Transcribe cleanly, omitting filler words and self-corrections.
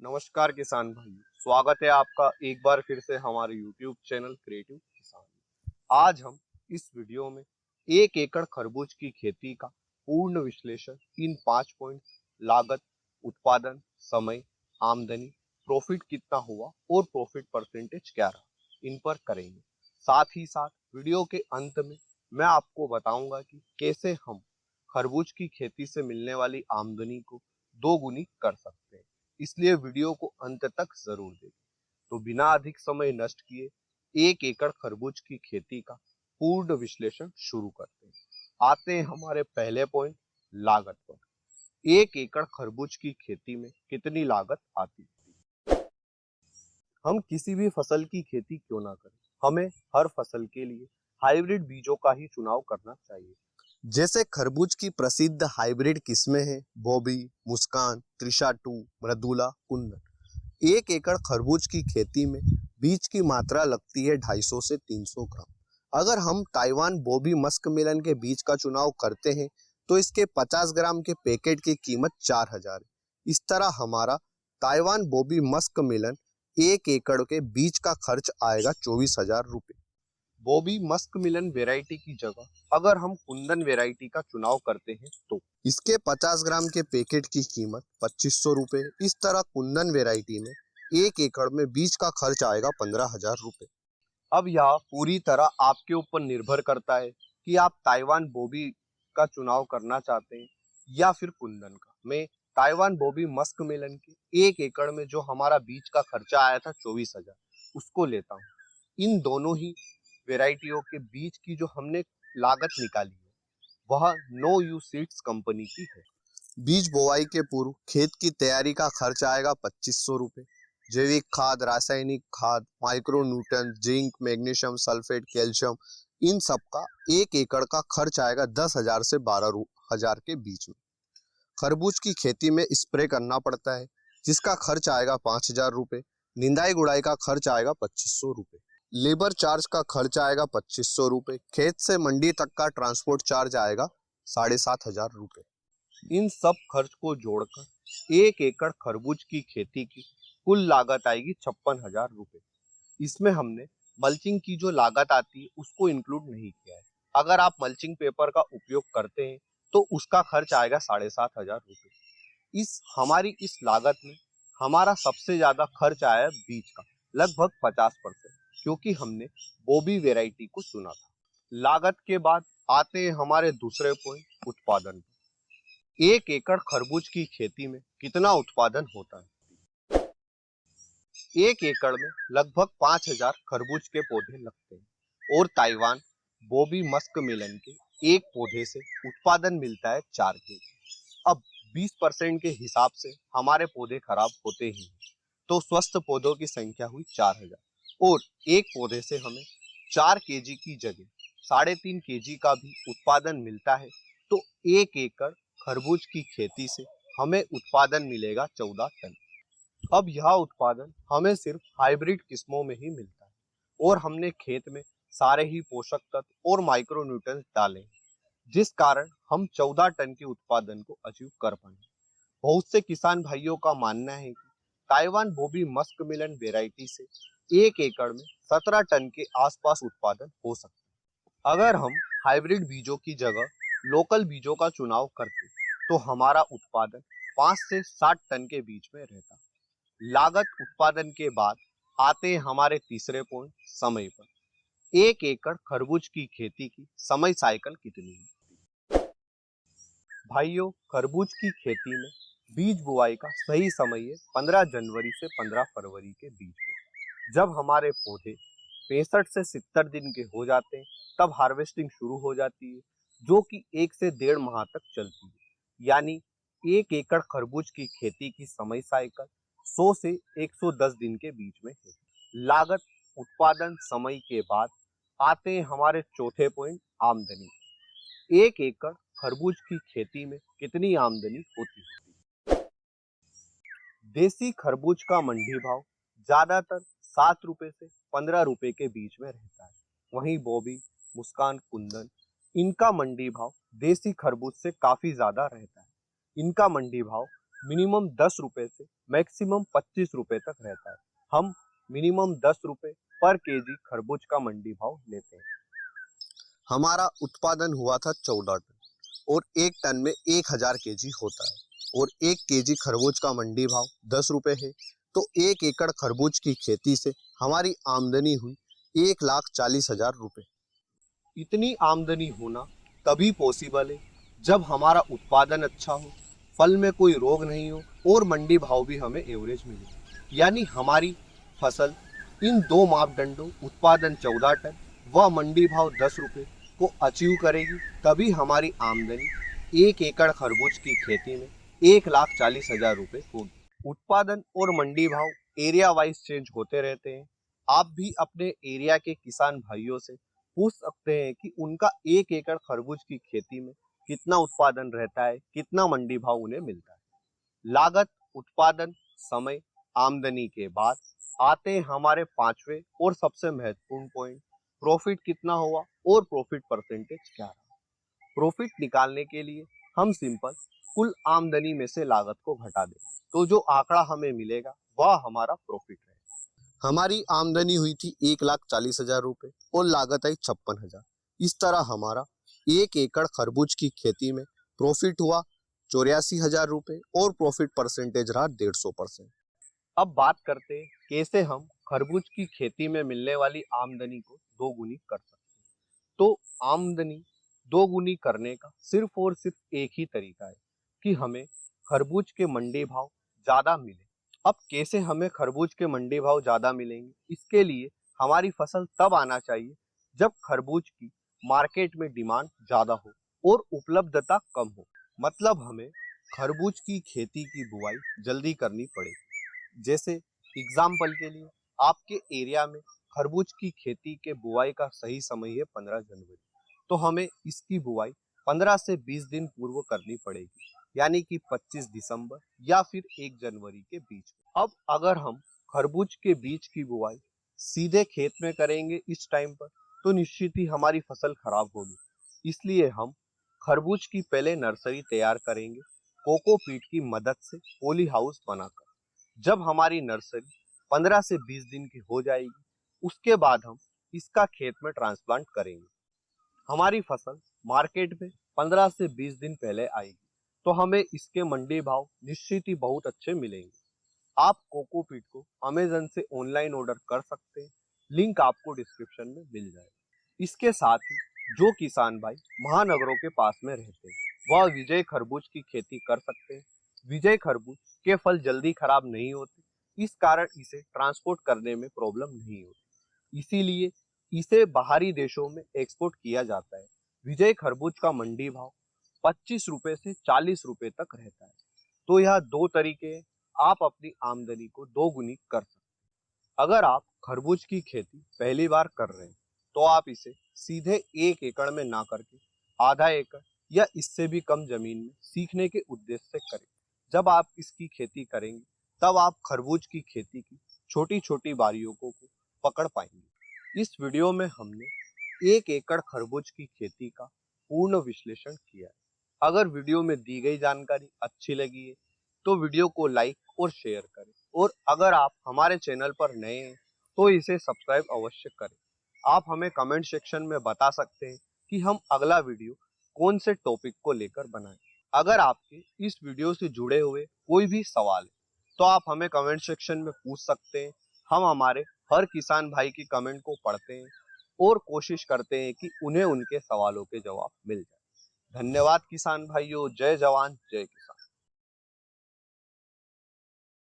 नमस्कार किसान भाई, स्वागत है आपका एक बार फिर से हमारे YouTube चैनल क्रिएटिव किसान में। आज हम इस वीडियो में 1 एकड़ खरबूज की खेती का पूर्ण विश्लेषण इन 5 पॉइंट लागत, उत्पादन, समय, आमदनी, प्रॉफिट कितना हुआ और प्रॉफिट परसेंटेज क्या रहा, इन पर करेंगे। साथ ही साथ वीडियो के अंत में मैं आपको बताऊंगा कि कैसे हम खरबूज की खेती से मिलने वाली आमदनी को दोगुनी कर सकते हैं। इसलिए वीडियो को अंत तक जरूर देखें। तो बिना अधिक समय नष्ट किए 1 एकड़ खरबूज की खेती का पूर्ण विश्लेषण शुरू करते हैं। आते हैं हमारे पहले पॉइंट, लागत पर। 1 एकड़ खरबूज की खेती में कितनी लागत आती है? हम किसी भी फसल की खेती क्यों ना करें, हमें हर फसल के लिए हाइब्रिड बीजों का ही चुनाव करना चाहिए। जैसे खरबूज की प्रसिद्ध हाइब्रिड किस्में हैं बॉबी, मुस्कान, त्रिशा टू, मृदुला, कुंदन। 1 एकड़ खरबूज की खेती में बीज की मात्रा लगती है 250 से 300 ग्राम। अगर हम ताइवान बॉबी मस्क मिलन के बीज का चुनाव करते हैं तो इसके 50 ग्राम के पैकेट की कीमत 4000 है। इस तरह हमारा ताइवान बॉबी मस्क मिलन 1 एकड़ के बीज का खर्च आएगा 24,000 रुपये। बॉबी मस्क मिलन वेराइटी की जगह अगर हम कुंदन वेराइटी का चुनाव करते हैं तो इसके 50 ग्राम के पैकेट की कीमत 2500 रुपये। इस तरह कुंदन वेराइटी में 1 एकड़ में बीज का खर्च आएगा 15,000 रुपये। अब यह पूरी तरह आपके ऊपर निर्भर करता है कि आप ताइवान बॉबी का चुनाव करना चाहते हैं या फिर कुंदन का। मैं ताइवान बॉबी मस्क मिलन के 1 एकड़ में जो हमारा बीज का खर्चा आया था 24,000, उसको लेता हूँ। इन दोनों ही वेराइटियों के बीज की जो हमने लागत निकाली है वह नो यू सीड्स कंपनी की है। बीज बोआई के पूर्व खेत की तैयारी का खर्च आएगा 2500 रुपये। जैविक खाद, रासायनिक खाद, micro nutrient, zinc, magnesium sulphate, calcium, इन सब का 1 एकड़ का खर्च आएगा 10,000 से 12,000 के बीच में। खरबूज की खेती में स्प्रे करना पड़ता है जिसका खर्च आएगा 5,000 रुपये। निंदाई गुड़ाई का खर्च आएगा 2500 रुपये। लेबर चार्ज का खर्च आएगा 2500 रुपये। खेत से मंडी तक का ट्रांसपोर्ट चार्ज आएगा 7,500 रुपये। इन सब खर्च को जोड़कर 1 एकड़ खरबूज की खेती की कुल लागत आएगी 56,000 रुपये। इसमें हमने मल्चिंग की जो लागत आती है उसको इंक्लूड नहीं किया है। अगर आप मल्चिंग पेपर का उपयोग करते हैं तो उसका खर्च आएगा 7,500 रुपये। इस लागत में हमारा सबसे ज्यादा खर्च आया बीज का, लगभग 50%, क्योंकि हमने बॉबी वेराइटी को चुना था। लागत के बाद आते हैं हमारे दूसरे पॉइंट, उत्पादन पर। 1 एकड़ खरबूज की खेती में कितना उत्पादन होता है? 1 एकड़ में लगभग 5,000 खरबूज के पौधे लगते हैं और ताइवान बॉबी मस्क मिलन के एक पौधे से उत्पादन मिलता है 4 केजी। अब 20% के हिसाब से हमारे पौधे खराब होते ही हैं, तो स्वस्थ पौधों की संख्या हुई 4,000 और एक पौधे से हमें 4 केजी की जगह 3.5 केजी का भी उत्पादन मिलता है। तो 1 एकड़ खरबूज की खेती से हमें उत्पादन मिलेगा 14 टन। अब यह उत्पादन हमें सिर्फ हाइब्रिड किस्मों में ही मिलता है और हमने खेत में सारे ही पोषक तत्व और माइक्रो न्यूट्रिएंट्स डाले हैं, जिस कारण हम 14 टन के उत्पादन को अचीव कर पाए। बहुत से किसान भाइयों का मानना है कि ताइवान बॉबी मस्क मिलन वेराइटी से 1 एकड़ में 17 टन के आसपास उत्पादन हो सकता है। अगर हम हाइब्रिड बीजों की जगह लोकल बीजों का चुनाव करते तो हमारा उत्पादन 5 से 7 टन के बीच में रहता। लागत उत्पादन के बाद आते हैं हमारे तीसरे पॉइंट, समय पर। 1 एकड़ खरबूज की खेती की समय साइकिल कितनी है? भाइयों, खरबूज की खेती में बीज बुआई का सही समय है 15 जनवरी से 15 फरवरी के बीच में। जब हमारे पौधे 65 से 70 दिन के हो जाते हैं तब हार्वेस्टिंग शुरू हो जाती है, जो कि 1 से 1.5 माह तक चलती है। यानी 1 एकड़ खरबूज की खेती की समय साइकिल 100 से 110 दिन के बीच में है। लागत, उत्पादन, समय के बाद आते हैं हमारे चौथे पॉइंट, आमदनी। 1 एकड़ खरबूज की खेती में कितनी आमदनी होती है? देसी खरबूज का मंडी भाव ज्यादातर 7 रुपए से 15 रुपए के बीच में रहता है। वहीं बॉबी, मुस्कान, कुंदन, इनका मंडी भाव देसी खरबूज से काफी ज्यादा रहता है। इनका मंडी भाव मिनिमम 10 रुपए से मैक्सिमम 25 रुपए तक रहता है। हम मिनिमम 10 रुपए पर केजी खरबूज का मंडी भाव लेते हैं। हमारा उत्पादन हुआ था 14 टन और एक टन में 1000 केजी होता है और एक केजी खरबूज का मंडी भाव 10 रुपए है। तो 1 एकड़ खरबूज की खेती से हमारी आमदनी हुई 1,40,000 रुपए। इतनी आमदनी होना तभी पॉसिबल है जब हमारा उत्पादन अच्छा हो, फल में कोई रोग नहीं हो और मंडी भाव भी हमें एवरेज मिले। यानी हमारी फसल इन दो मापदंडों उत्पादन 14 टन व मंडी भाव 10 रुपए को अचीव करेगी, तभी हमारी आमदनी 1 एकड़ खरबूज की खेती में 1,40,000 रुपए होगी। उत्पादन और मंडी भाव एरिया वाइज चेंज होते रहते हैं। आप भी अपने एरिया के किसान भाइयों से पूछ सकते हैं कि उनका 1 एकड़ खरबूज की खेती में कितना उत्पादन रहता है, कितना मंडी भाव उन्हें मिलता है। लागत, उत्पादन, समय, आमदनी के बाद आते हैं हमारे पांचवे और सबसे महत्वपूर्ण पॉइंट, प्रॉफिट कितना हुआ और प्रॉफिट परसेंटेज क्या रहा। प्रॉफिट निकालने के लिए हम सिंपल कुल आमदनी में से लागत को घटा दें तो जो आंकड़ा हमें मिलेगा वह हमारा प्रॉफिट है। हमारी आमदनी हुई थी 1,40,000 रुपए और लागत आई 56,000। इस तरह हमारा 1 एकड़ खरबूज की खेती में प्रॉफिट हुआ 84,000 रुपए और प्रॉफिट परसेंटेज रहा 150%। अब बात करते हैं कैसे हम खरबूज की खेती में मिलने वाली आमदनी को दोगुनी कर सकते हैं। तो आमदनी दोगुनी करने का सिर्फ और सिर्फ एक ही तरीका है कि हमें खरबूज के मंडी भाव ज्यादा मिले। अब कैसे हमें खरबूज के मंडी भाव ज्यादा मिलेंगे? इसके लिए हमारी फसल तब आना चाहिए जब खरबूज की मार्केट में डिमांड ज्यादा हो और उपलब्धता कम हो। मतलब हमें खरबूज की खेती की बुआई जल्दी करनी पड़ेगी। जैसे एग्जाम्पल के लिए आपके एरिया में खरबूज की खेती के बुआई का सही समय है 15 जनवरी, तो हमें इसकी बुआई 15 से 20 दिन पूर्व करनी पड़ेगी, यानी कि 25 दिसंबर या फिर 1 जनवरी के बीच में। अब अगर हम खरबूज के बीज की बुआई सीधे खेत में करेंगे इस टाइम पर, तो निश्चित ही हमारी फसल खराब होगी। इसलिए हम खरबूज की पहले नर्सरी तैयार करेंगे कोकोपीट की मदद से पॉली हाउस बनाकर। जब हमारी नर्सरी 15 से 20 दिन की हो जाएगी, उसके बाद हम इसका खेत में ट्रांसप्लांट करेंगे। हमारी फसल मार्केट में 15 से 20 दिन पहले आएगी, तो हमें इसके मंडी भाव निश्चित ही बहुत अच्छे मिलेंगे। आप कोकोपीट को अमेज़न से ऑनलाइन ऑर्डर कर सकते हैं, लिंक आपको डिस्क्रिप्शन में मिल जाएगा। इसके साथ ही जो किसान भाई महानगरों के पास में रहते हैं वह विजय खरबूज की खेती कर सकते हैं। विजय खरबूज के फल जल्दी खराब नहीं होते, इस कारण इसे ट्रांसपोर्ट करने में प्रॉब्लम नहीं होती, इसीलिए इसे बाहरी देशों में एक्सपोर्ट किया जाता है। विजय खरबूज का मंडी भाव 25 रुपए से 40 रुपए तक रहता है। तो यह दो तरीके हैं, आप अपनी आमदनी को दोगुनी कर सकते हैं। अगर आप खरबूज की खेती पहली बार कर रहे हैं तो आप इसे सीधे 1 एकड़ में ना करके आधा एकड़ या इससे भी कम जमीन में सीखने के उद्देश्य से करें। जब आप इसकी खेती करेंगे तब आप खरबूज की खेती की छोटी छोटी बारीकों को पकड़ पाएंगे। इस वीडियो में हमने 1 एकड़ खरबूज की खेती का पूर्ण विश्लेषण किया है। अगर वीडियो में दी गई जानकारी अच्छी लगी है तो वीडियो को लाइक और शेयर करें, और अगर आप हमारे चैनल पर नए हैं तो इसे सब्सक्राइब अवश्य करें। आप हमें कमेंट सेक्शन में बता सकते हैं कि हम अगला वीडियो कौन से टॉपिक को लेकर बनाएं। अगर आपके इस वीडियो से जुड़े हुए कोई भी सवाल है तो आप हमें कमेंट सेक्शन में पूछ सकते हैं। हम हमारे हर किसान भाई की कमेंट को पढ़ते हैं और कोशिश करते हैं कि उन्हें उनके सवालों के जवाब मिल जाए। धन्यवाद किसान भाइयों। जय जवान जय किसान।